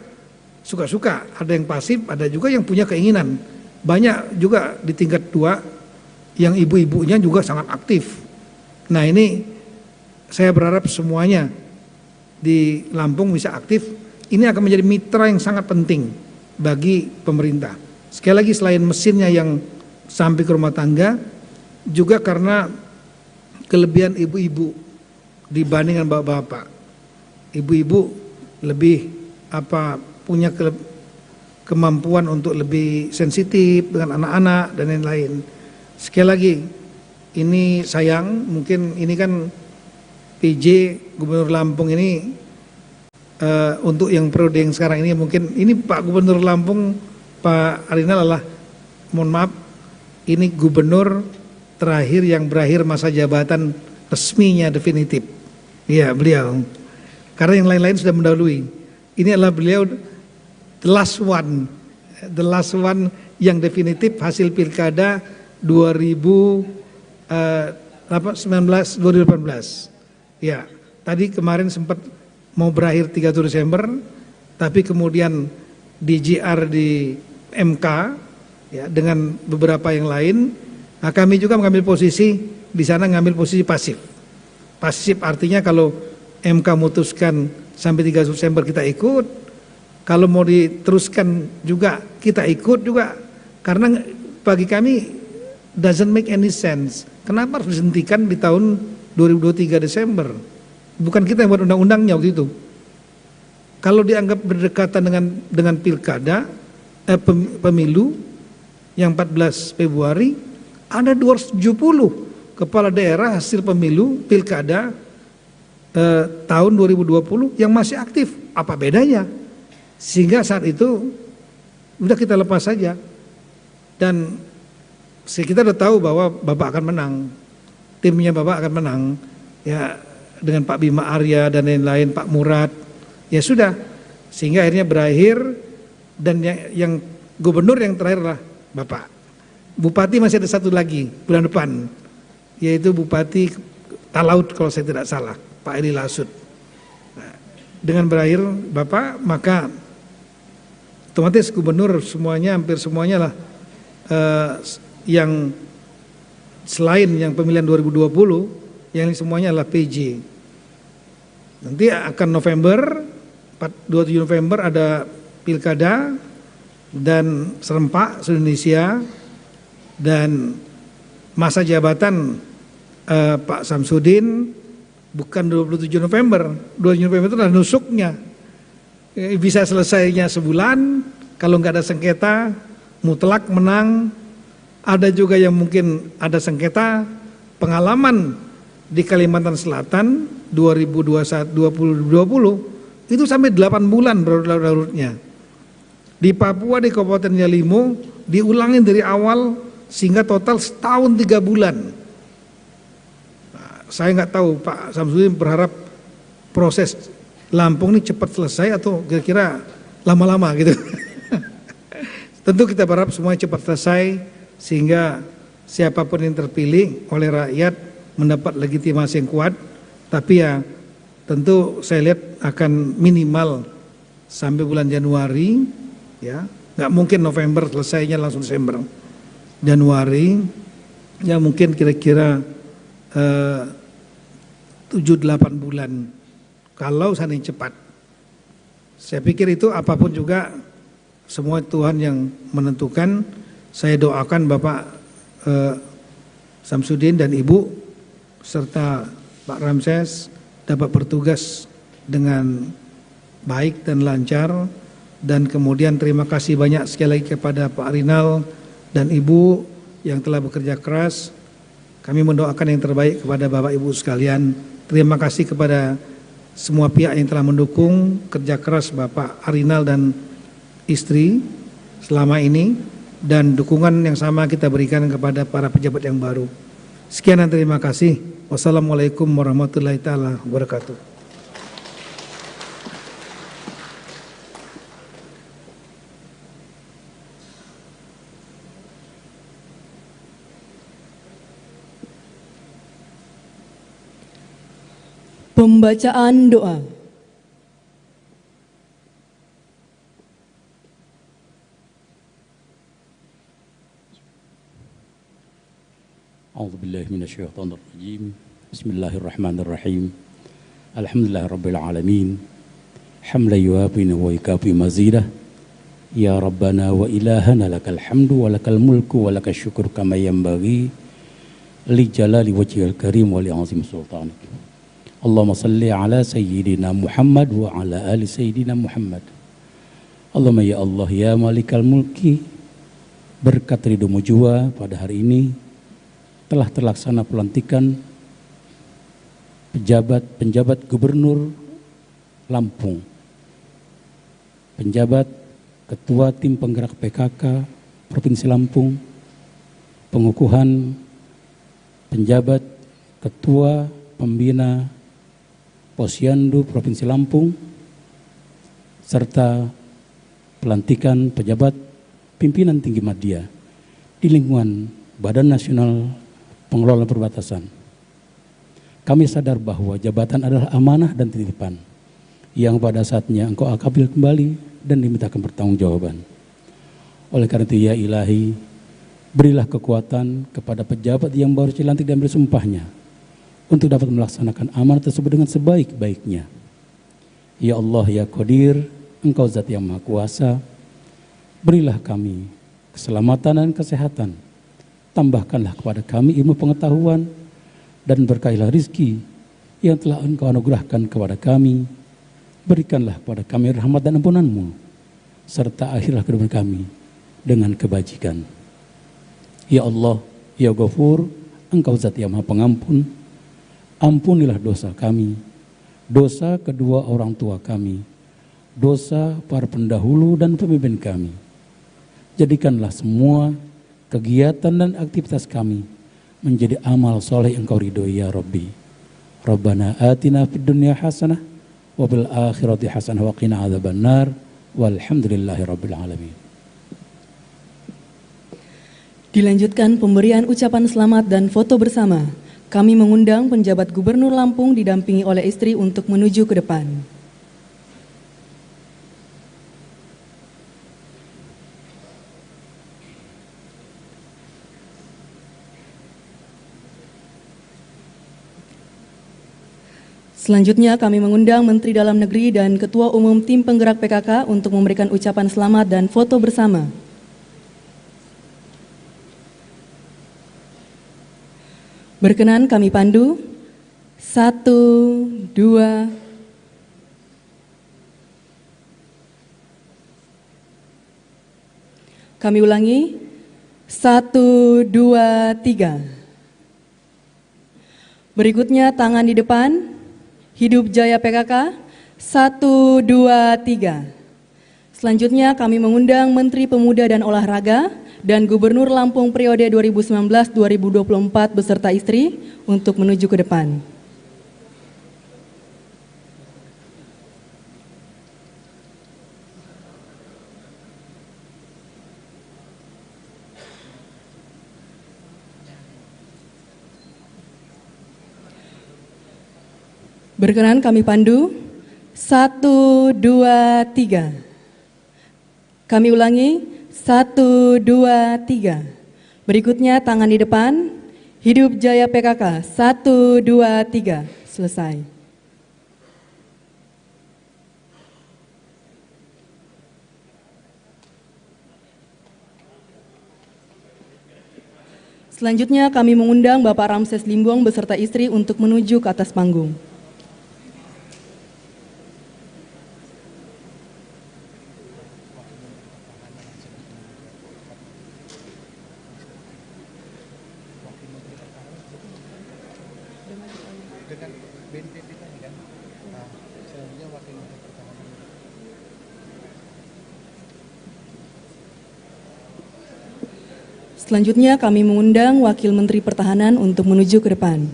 suka-suka. Ada yang pasif, ada juga yang punya keinginan. Banyak juga di tingkat 2 yang ibu-ibunya juga sangat aktif. Nah, ini saya berharap semuanya di Lampung bisa aktif. Ini akan menjadi mitra yang sangat penting bagi pemerintah. Sekali lagi, selain mesinnya yang sampai ke rumah tangga, juga karena kelebihan ibu-ibu dibandingkan bapak-bapak. Ibu-ibu lebih punya kemampuan untuk lebih sensitif dengan anak-anak dan lain-lain. Sekali lagi, ini sayang, mungkin ini kan PJ Gubernur Lampung ini untuk yang periode yang sekarang ini, mungkin ini Pak Gubernur Lampung Pak Arinal adalah, mohon maaf, ini gubernur terakhir yang berakhir masa jabatan resminya definitif. Iya, beliau. Karena yang lain-lain sudah mendahului. Ini adalah beliau the last one yang definitif hasil pilkada 2018. Ya, tadi kemarin sempat mau berakhir 31 Desember, tapi kemudian di GR di MK ya dengan beberapa yang lain. Nah, kami juga mengambil posisi di sana, ngambil posisi pasif. Pasif artinya kalau MK memutuskan sampai 31 Desember kita ikut, kalau mau diteruskan juga kita ikut juga, karena bagi kami doesn't make any sense. Kenapa harus dihentikan di tahun 2023 Desember? Bukan kita yang buat undang-undangnya waktu itu. Kalau dianggap berdekatan dengan pilkada, pemilu yang 14 Februari, ada 270 kepala daerah hasil pemilu pilkada tahun 2020 yang masih aktif. Apa bedanya? Sehingga saat itu udah kita lepas saja. Dan kita udah tahu bahwa Bapak akan menang. Timnya Bapak akan menang. Ya, dengan Pak Bima Arya dan lain-lain, Pak Murad. Ya sudah. Sehingga akhirnya berakhir, dan yang gubernur yang terakhir lah Bapak. Bupati masih ada satu lagi bulan depan, yaitu Bupati Talaut kalau saya tidak salah, Pak Edi Lasut. Nah, dengan berakhir Bapak, maka otomatis gubernur semuanya, hampir semuanya lah yang selain yang pemilihan 2020, yang semuanya adalah PJ. Nanti akan November, 27 November ada pilkada dan serempak se-Indonesia, dan masa jabatan Pak Samsudin bukan 27 November. 27 November itu adalah nusuknya. Bisa selesainya sebulan, kalau nggak ada sengketa, mutlak menang. Ada juga yang mungkin ada sengketa. Pengalaman di Kalimantan Selatan 2020 itu sampai 8 bulan berlarut-larutnya. Di Papua, di Kabupaten Yalimo diulangin dari awal sehingga total setahun 3 bulan. Nah, saya nggak tahu Pak Samsudin berharap proses Lampung ini cepat selesai atau kira-kira lama-lama gitu. Tentu kita berharap semuanya cepat selesai sehingga siapapun yang terpilih oleh rakyat mendapat legitimasi yang kuat. Tapi ya tentu saya lihat akan minimal sampai bulan Januari, ya nggak mungkin November selesainya langsung Desember. Januari ya mungkin kira-kira 7-8 bulan kalau seandainya cepat. Saya pikir itu apapun juga semua Tuhan yang menentukan. Saya doakan Bapak Samsudin dan Ibu serta Pak Ramses dapat bertugas dengan baik dan lancar, dan kemudian terima kasih banyak sekali lagi kepada Pak Rinal dan Ibu yang telah bekerja keras. Kami mendoakan yang terbaik kepada Bapak Ibu sekalian. Terima kasih kepada semua pihak yang telah mendukung kerja keras Bapak Arinal dan istri selama ini, dan dukungan yang sama kita berikan kepada para pejabat yang baru. Sekian dan terima kasih. Wassalamualaikum warahmatullahi taala wabarakatuh. Pembacaan doa. A'udzubillahi minasyaitonirrajim. Bismillahirrahmanirrahim. Alhamdulillahirabbil alamin. Hamdan yuwafi wa yukafi mazidah. Ya Rabbana wa ilahana lakal hamdu wa lakal mulku wa lakal syukur kama yanbaghi li jalali wajhil karim wa li azim sultanik. Allahumma salli ala sayyidina Muhammad wa ala ali sayyidina Muhammad. Allahumma ya Allah ya malikal mulki, berkat ridhomu jua pada hari ini telah terlaksana pelantikan penjabat gubernur Lampung, penjabat ketua tim penggerak PKK Provinsi Lampung, pengukuhan penjabat ketua pembina Posyandu Provinsi Lampung, serta pelantikan pejabat pimpinan tinggi media di lingkungan Badan Nasional Pengelola Perbatasan. Kami sadar bahwa jabatan adalah amanah dan titipan yang pada saatnya engkau ambil kembali dan dimintakan pertanggungjawaban. Oleh karena itu ya Ilahi, berilah kekuatan kepada pejabat yang baru dilantik dan bersumpahnya untuk dapat melaksanakan amanah tersebut dengan sebaik-baiknya. Ya Allah, ya Qadir, Engkau Zat yang Maha Kuasa, berilah kami keselamatan dan kesehatan. Tambahkanlah kepada kami ilmu pengetahuan dan berkailah rizki yang telah Engkau anugerahkan kepada kami. Berikanlah kepada kami rahmat dan ampunan-Mu, serta akhirlah kehidupan kami dengan kebajikan. Ya Allah, ya Ghafur, Engkau Zat yang Maha Pengampun, ampunilah dosa kami, dosa kedua orang tua kami, dosa para pendahulu dan pemimpin kami. Jadikanlah semua kegiatan dan aktivitas kami menjadi amal soleh Engkau ridhoi ya Rabbi. Rabbana atina fid dunya hasanah wa bil akhirati hasanah wa qina adzabannar walhamdulillahi rabbil alamin. Dilanjutkan pemberian ucapan selamat dan foto bersama. Kami mengundang penjabat Gubernur Lampung didampingi oleh istri untuk menuju ke depan. Selanjutnya kami mengundang Menteri Dalam Negeri dan Ketua Umum Tim Penggerak PKK untuk memberikan ucapan selamat dan foto bersama. Berkenan kami pandu. 1, 2. Kami ulangi. 1, 2, 3. Berikutnya tangan di depan. Hidup Jaya PKK. 1, 2, 3. Selanjutnya kami mengundang Menteri Pemuda dan Olahraga dan Gubernur Lampung periode 2019-2024 beserta istri untuk menuju ke depan. Berkenan kami pandu. 1, 2, 3. Kami ulangi. 1, 2, 3. Berikutnya tangan di depan. Hidup Jaya PKK. 1, 2, 3. Selesai. Selanjutnya kami mengundang Bapak Ramses Limbong beserta istri untuk menuju ke atas panggung. Selanjutnya kami mengundang Wakil Menteri Pertahanan untuk menuju ke depan.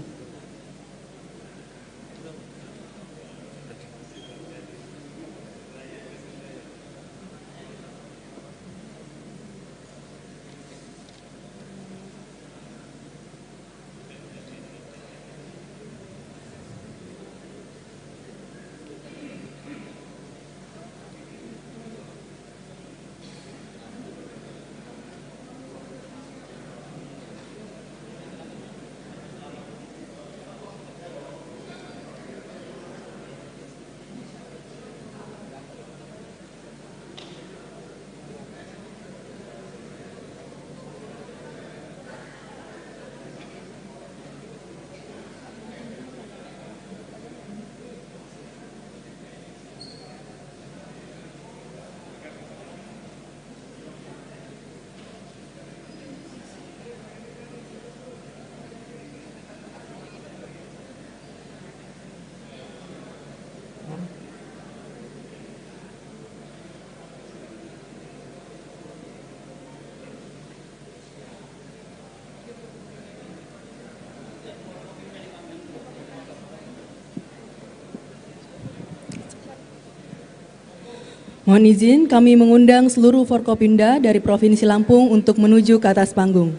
Mohon izin kami mengundang seluruh Forkopimda dari Provinsi Lampung untuk menuju ke atas panggung.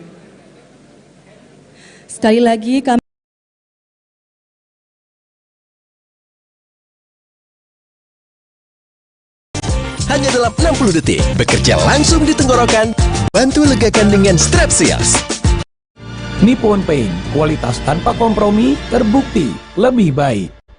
Sekali lagi kami hanya dalam 60 detik, bekerja langsung di tenggorokan, bantu legakan dengan Strepsils. Nippon Paint, kualitas tanpa kompromi, terbukti lebih baik.